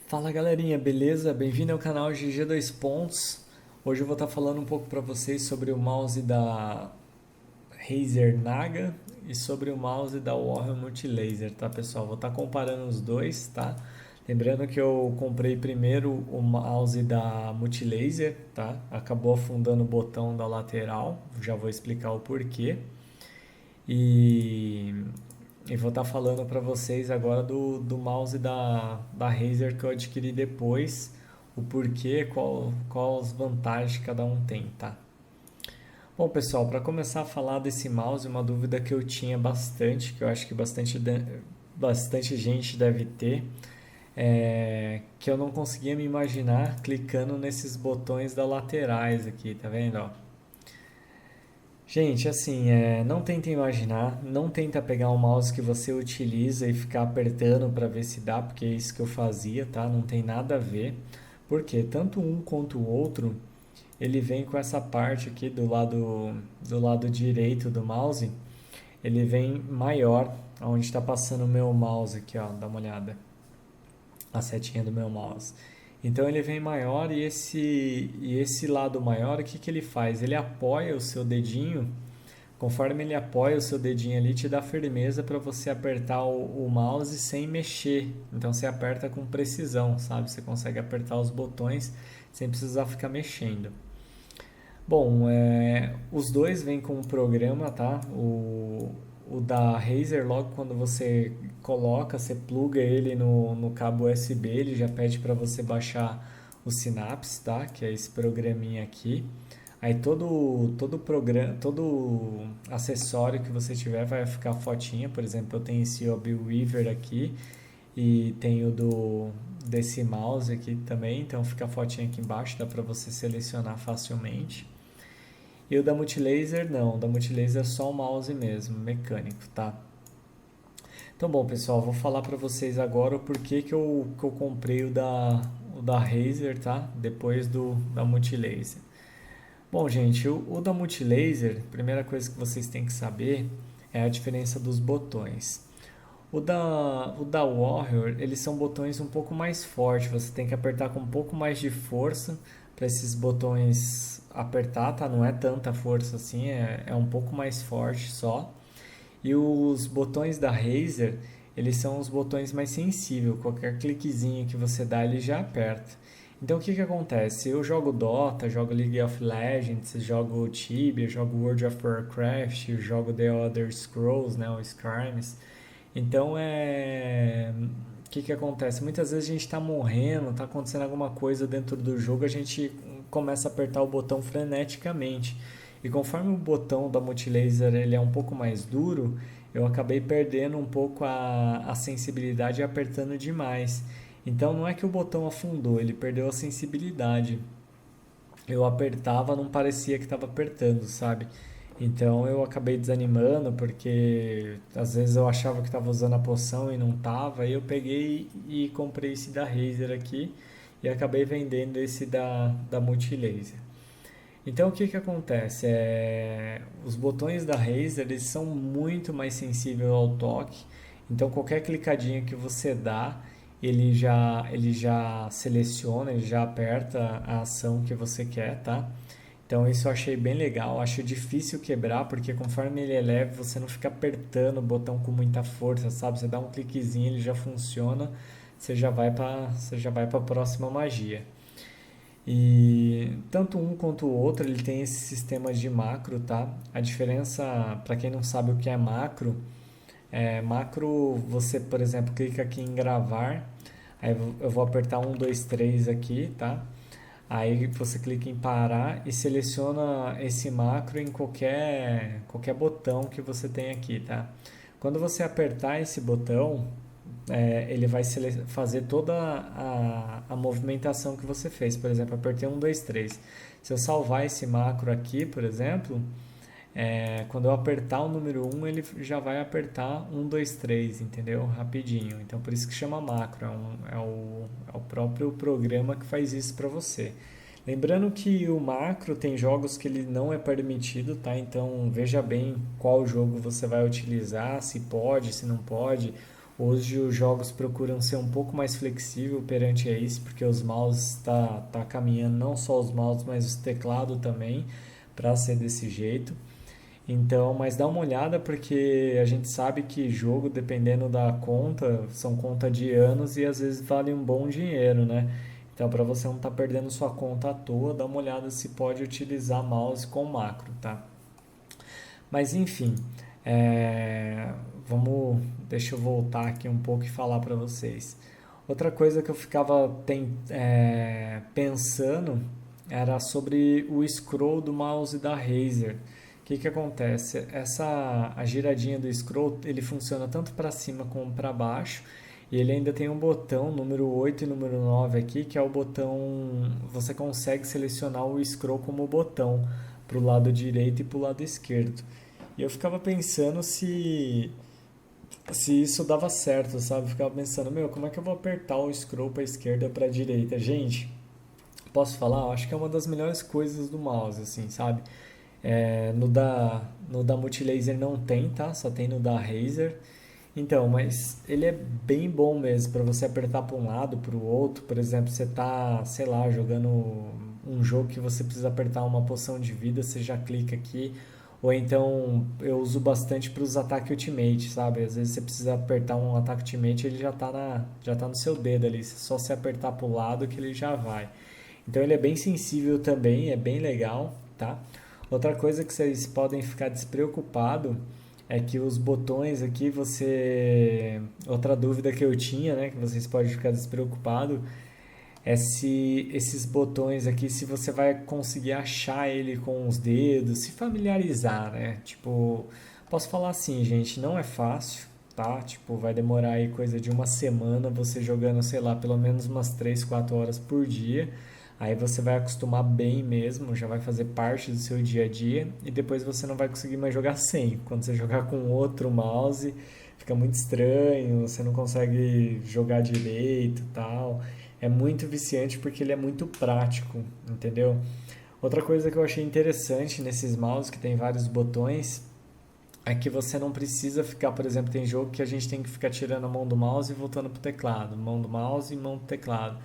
Fala galerinha, beleza? Bem-vindo ao canal GG 2 Pontos. Hoje eu vou estar falando um pouco para vocês sobre o mouse da Razer Naga e sobre o mouse da Warrior Multilaser, tá pessoal? Vou estar comparando os dois, tá? Lembrando que eu comprei primeiro o mouse da Multilaser, tá? Acabou afundando o botão da lateral, já vou explicar o porquê. E vou estar falando para vocês agora do mouse da Razer que eu adquiri depois, o porquê, qual as vantagens que cada um tem, tá? Bom, pessoal, para começar a falar desse mouse, uma dúvida que eu tinha bastante, que eu acho que bastante gente deve ter, é que eu não conseguia me imaginar clicando nesses botões da laterais aqui, tá vendo? Ó? Gente, assim, não tenta imaginar, não tenta pegar um mouse que você utiliza e ficar apertando para ver se dá, porque é isso que eu fazia, tá? Não tem nada a ver. Porque tanto um quanto o outro, ele vem com essa parte aqui do lado direito do mouse, ele vem maior, onde está passando o meu mouse aqui, ó, dá uma olhada, a setinha do meu mouse. Então ele vem maior e esse lado maior, o que que ele faz? Ele apoia o seu dedinho. Conforme ele apoia o seu dedinho ali, te dá firmeza para você apertar o mouse sem mexer. Então você aperta com precisão, sabe? Você consegue apertar os botões sem precisar ficar mexendo. Bom, os dois vêm com um programa, tá? O da Razer, logo quando você coloca, você pluga ele no cabo USB, ele já pede para você baixar o Synapse, tá? Que é esse programinha aqui. Aí todo programa, todo acessório que você tiver vai ficar fotinha. Por exemplo, eu tenho esse Obi Weaver aqui e tenho desse mouse aqui também, então fica a fotinha aqui embaixo, dá para você selecionar facilmente. E o da Multilaser não, o da Multilaser é só o mouse mesmo, mecânico, tá? Então, bom, pessoal, vou falar para vocês agora o porquê que eu comprei o da Razer, tá? Depois da Multilaser. Bom, gente, o da Multilaser, a primeira coisa que vocês têm que saber é a diferença dos botões. O da Warrior, eles são botões um pouco mais fortes, você tem que apertar com um pouco mais de força para esses botões apertar, tá? Não é tanta força assim, é um pouco mais forte só. E os botões da Razer, eles são os botões mais sensíveis, qualquer cliquezinho que você dá, ele já aperta. Então o que que acontece? Eu jogo Dota, jogo League of Legends, jogo Tibia, jogo World of Warcraft, jogo The Elder Scrolls, né, o Skyrim. Então o que que acontece? Muitas vezes a gente está morrendo, está acontecendo alguma coisa dentro do jogo, a gente começa a apertar o botão freneticamente. E conforme o botão da Multilaser ele é um pouco mais duro, eu acabei perdendo um pouco a sensibilidade e apertando demais. Então não é que o botão afundou, ele perdeu a sensibilidade. Eu apertava, não parecia que estava apertando, sabe? Então eu acabei desanimando porque às vezes eu achava que estava usando a poção e não estava. Aí eu peguei e comprei esse da Razer aqui e acabei vendendo esse da Multilaser. Então o que que acontece? Os botões da Razer eles são muito mais sensíveis ao toque. Então qualquer clicadinha que você dá, ele já seleciona, ele já aperta a ação que você quer, tá? Então isso eu achei bem legal. Acho difícil quebrar porque conforme ele é leve, você não fica apertando o botão com muita força, sabe? Você dá um cliquezinho, ele já funciona. Você já vai para a próxima magia. E tanto um quanto o outro, ele tem esses sistemas de macro, tá? A diferença, para quem não sabe o que é macro, você, por exemplo, clica aqui em gravar, aí eu vou apertar um 2 3 aqui, tá? Aí você clica em parar e seleciona esse macro em qualquer botão que você tem aqui, tá? Quando você apertar esse botão, ele vai fazer toda a movimentação que você fez. Por exemplo, apertei um 2 3. Se eu salvar esse macro aqui, por exemplo, quando eu apertar o número um ele já vai apertar um 2 3, entendeu? Rapidinho. Então, por isso que chama macro. É o próprio programa que faz isso para você. Lembrando que o macro tem jogos que ele não é permitido, tá? Então veja bem qual jogo você vai utilizar, se pode, se não pode. Hoje os jogos procuram ser um pouco mais flexível perante a isso, porque os mouses tá caminhando não só os mouses, mas o teclado também para ser desse jeito. Então, mas dá uma olhada porque a gente sabe que jogo, dependendo da conta, são conta de anos e às vezes vale um bom dinheiro, né? Então, para você não estar perdendo sua conta à toa, dá uma olhada se pode utilizar mouse com macro, tá? Mas enfim, é, deixa eu voltar aqui um pouco e falar para vocês. Outra coisa que eu ficava pensando era sobre o scroll do mouse da Razer. O que que acontece? A giradinha do scroll, ele funciona tanto para cima como para baixo. E ele ainda tem um botão, número 8 e número 9 aqui, que é o botão. Você consegue selecionar o scroll como botão para o lado direito e para o lado esquerdo. E eu ficava pensando se isso dava certo, sabe? Eu ficava pensando, meu, como é que eu vou apertar o scroll para a esquerda ou para a direita? Gente, posso falar? Eu acho que é uma das melhores coisas do mouse, assim, sabe? No da Multilaser não tem, tá? Só tem no da Razer. Então, mas ele é bem bom mesmo para você apertar para um lado, para o outro. Por exemplo, você tá, sei lá, jogando um jogo que você precisa apertar uma poção de vida, você já clica aqui. Ou então eu uso bastante para os ataques ultimate, sabe? Às vezes você precisa apertar um ataque ultimate, ele já tá no seu dedo ali. Só se apertar para o lado que ele já vai. Então ele é bem sensível também, é bem legal, tá? Outra coisa que vocês podem ficar despreocupado é que os botões aqui você. Outra dúvida que eu tinha, né? Que vocês podem ficar despreocupado é se esses botões aqui, se você vai conseguir achar ele com os dedos, se familiarizar, né? Tipo, posso falar assim, gente, não é fácil, tá? Tipo, vai demorar aí coisa de uma semana você jogando, sei lá, pelo menos umas 3 4 horas por dia. Aí você vai acostumar bem mesmo, já vai fazer parte do seu dia a dia e depois você não vai conseguir mais jogar sem. Quando você jogar com outro mouse, fica muito estranho, você não consegue jogar direito, e tal. É muito viciante porque ele é muito prático, entendeu? Outra coisa que eu achei interessante nesses mouses que tem vários botões é que você não precisa ficar, por exemplo, tem jogo que a gente tem que ficar tirando a mão do mouse e voltando pro teclado, mão do mouse e mão do teclado.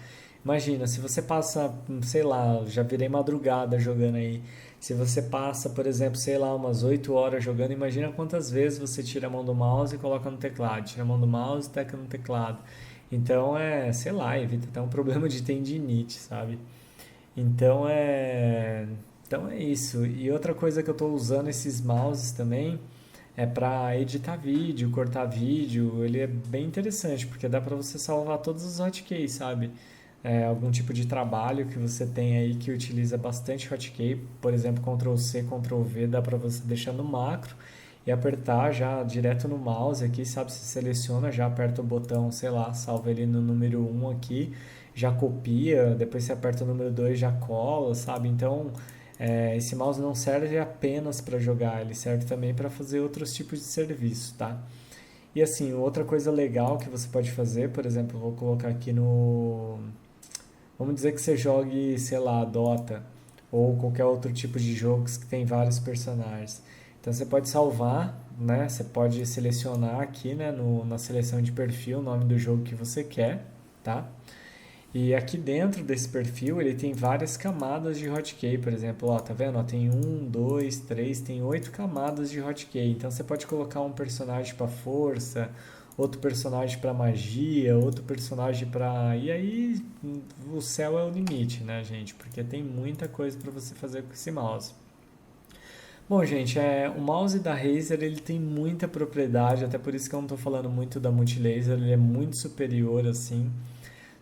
Imagina, se você passa, sei lá, já virei madrugada jogando aí. Se você passa, por exemplo, sei lá, umas 8 horas jogando, imagina quantas vezes você tira a mão do mouse e coloca no teclado, tira a mão do mouse e teca no teclado. Então sei lá, evita até um problema de tendinite, sabe? Então então é isso. E outra coisa que eu estou usando esses mouses também é para editar vídeo, cortar vídeo. Ele é bem interessante porque dá para você salvar todos os hotkeys, sabe? Algum tipo de trabalho que você tem aí que utiliza bastante hotkey, por exemplo, Ctrl C, Ctrl V, dá para você deixar no macro e apertar já direto no mouse aqui, sabe? Você seleciona, já aperta o botão, sei lá, salva ele no número 1 aqui, já copia, depois você aperta o número 2 já cola, sabe? Então, esse mouse não serve apenas para jogar, ele serve também para fazer outros tipos de serviço, tá? E assim, outra coisa legal que você pode fazer, por exemplo, eu vou colocar aqui no. Vamos dizer que você jogue, sei lá, Dota ou qualquer outro tipo de jogos que tem vários personagens. Então você pode salvar, né? Você pode selecionar aqui, né, na seleção de perfil, o nome do jogo que você quer, tá? E aqui dentro desse perfil ele tem várias camadas de hotkey, por exemplo, ó, tá vendo? Ó, tem um, dois, três, tem 8 camadas de hotkey. Então você pode colocar um personagem para força, outro personagem para magia, outro personagem para e aí o céu é o limite, né, gente? Porque tem muita coisa para você fazer com esse mouse. Bom, gente, o mouse da Razer ele tem muita propriedade, até por isso que eu não estou falando muito da Multilaser, ele é muito superior assim.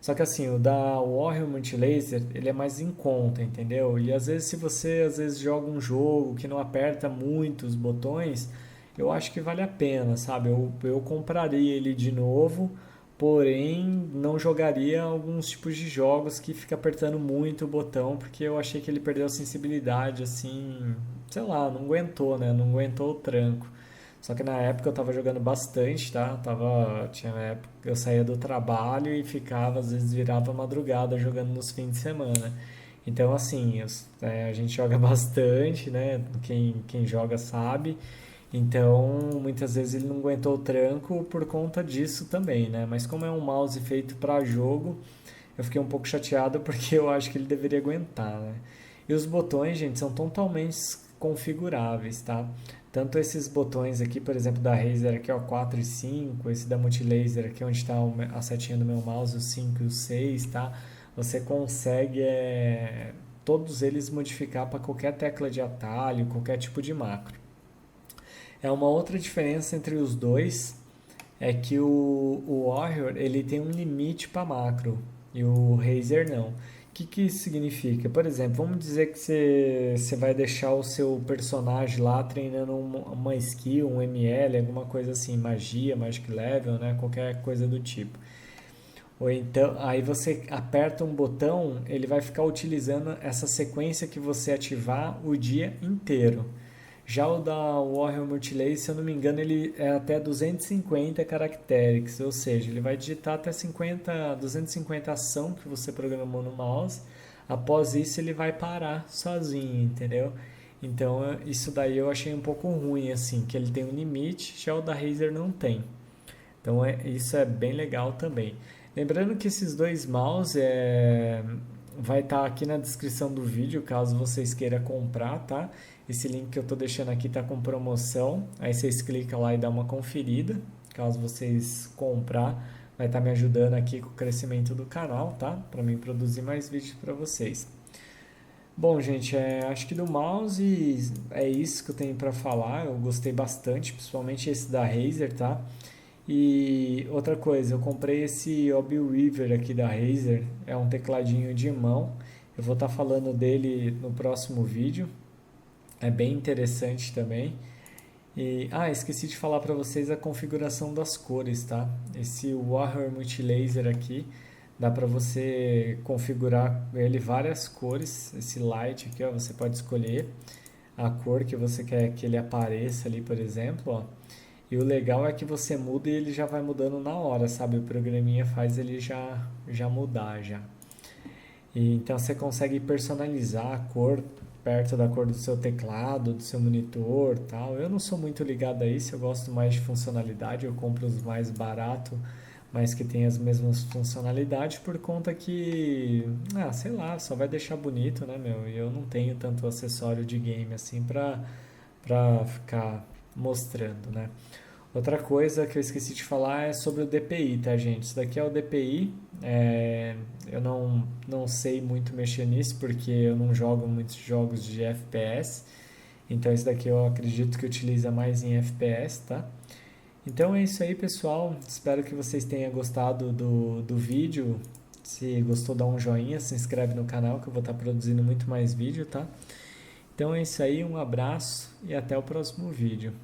Só que assim, o da Warrior Multilaser, ele é mais em conta, entendeu? E às vezes se você às vezes joga um jogo que não aperta muito os botões, eu acho que vale a pena, sabe? Eu compraria ele de novo, porém não jogaria alguns tipos de jogos que fica apertando muito o botão, porque eu achei que ele perdeu a sensibilidade, assim, sei lá, não aguentou, né? Não aguentou o tranco. Só que na época eu tava jogando bastante, tá? Tinha época que eu saía do trabalho e ficava, às vezes virava madrugada jogando nos fins de semana. Então, assim, a gente joga bastante, né? Quem joga sabe. Então, muitas vezes ele não aguentou o tranco por conta disso também, né? Mas como é um mouse feito para jogo, eu fiquei um pouco chateado porque eu acho que ele deveria aguentar, né? E os botões, gente, são totalmente configuráveis, tá? Tanto esses botões aqui, por exemplo, da Razer aqui, ó, 4 e 5, esse da Multilaser aqui, onde está a setinha do meu mouse, o 5 e o 6, tá? Você consegue todos eles modificar para qualquer tecla de atalho, qualquer tipo de macro. É uma outra diferença entre os dois é que o Warrior ele tem um limite para macro e o Razer não. O que isso significa? Por exemplo, vamos dizer que você vai deixar o seu personagem lá treinando uma skill, um ML, alguma coisa assim, magia, Magic Level, né? Qualquer coisa do tipo. Ou então, aí você aperta um botão, ele vai ficar utilizando essa sequência que você ativar o dia inteiro. Já o da Warrior Multilaser, se eu não me engano, ele é até 250 caracteres, ou seja, ele vai digitar até 250 ação que você programou no mouse. Após isso, ele vai parar sozinho, entendeu? Então, isso daí eu achei um pouco ruim, assim, que ele tem um limite, já o da Razer não tem. Então, isso é bem legal também. Lembrando que esses dois mouse vai estar aqui na descrição do vídeo, caso vocês queiram comprar, tá? Esse link que eu estou deixando aqui está com promoção. Aí vocês clicam lá e dá uma conferida. Caso vocês comprar, vai estar me ajudando aqui com o crescimento do canal, tá? Para mim produzir mais vídeos para vocês. Bom, gente, acho que do mouse é isso que eu tenho para falar. Eu gostei bastante, principalmente esse da Razer, tá? E outra coisa, eu comprei esse Obi Weaver aqui da Razer, é um tecladinho de mão. Eu vou estar falando dele no próximo vídeo. É bem interessante também. E, esqueci de falar para vocês a configuração das cores, tá? Esse Warrior Multilaser aqui, dá para você configurar ele várias cores. Esse light aqui, ó, você pode escolher a cor que você quer que ele apareça ali, por exemplo, ó. E o legal é que você muda e ele já vai mudando na hora, sabe? O programinha faz ele já mudar já. E então você consegue personalizar a cor perto da cor do seu teclado, do seu monitor, tal. Eu não sou muito ligado a isso, eu gosto mais de funcionalidade, eu compro os mais baratos, mas que tem as mesmas funcionalidades por conta que, sei lá, só vai deixar bonito, né, meu? E eu não tenho tanto acessório de game assim pra ficar mostrando, né? Outra coisa que eu esqueci de falar é sobre o DPI, tá, gente? Isso daqui é o DPI. Eu não sei muito mexer nisso porque eu não jogo muitos jogos de FPS. Então, esse daqui eu acredito que utiliza mais em FPS, tá? Então é isso aí, pessoal. Espero que vocês tenham gostado do vídeo. Se gostou, dá um joinha, se inscreve no canal que eu vou estar produzindo muito mais vídeo, tá? Então é isso aí, um abraço e até o próximo vídeo.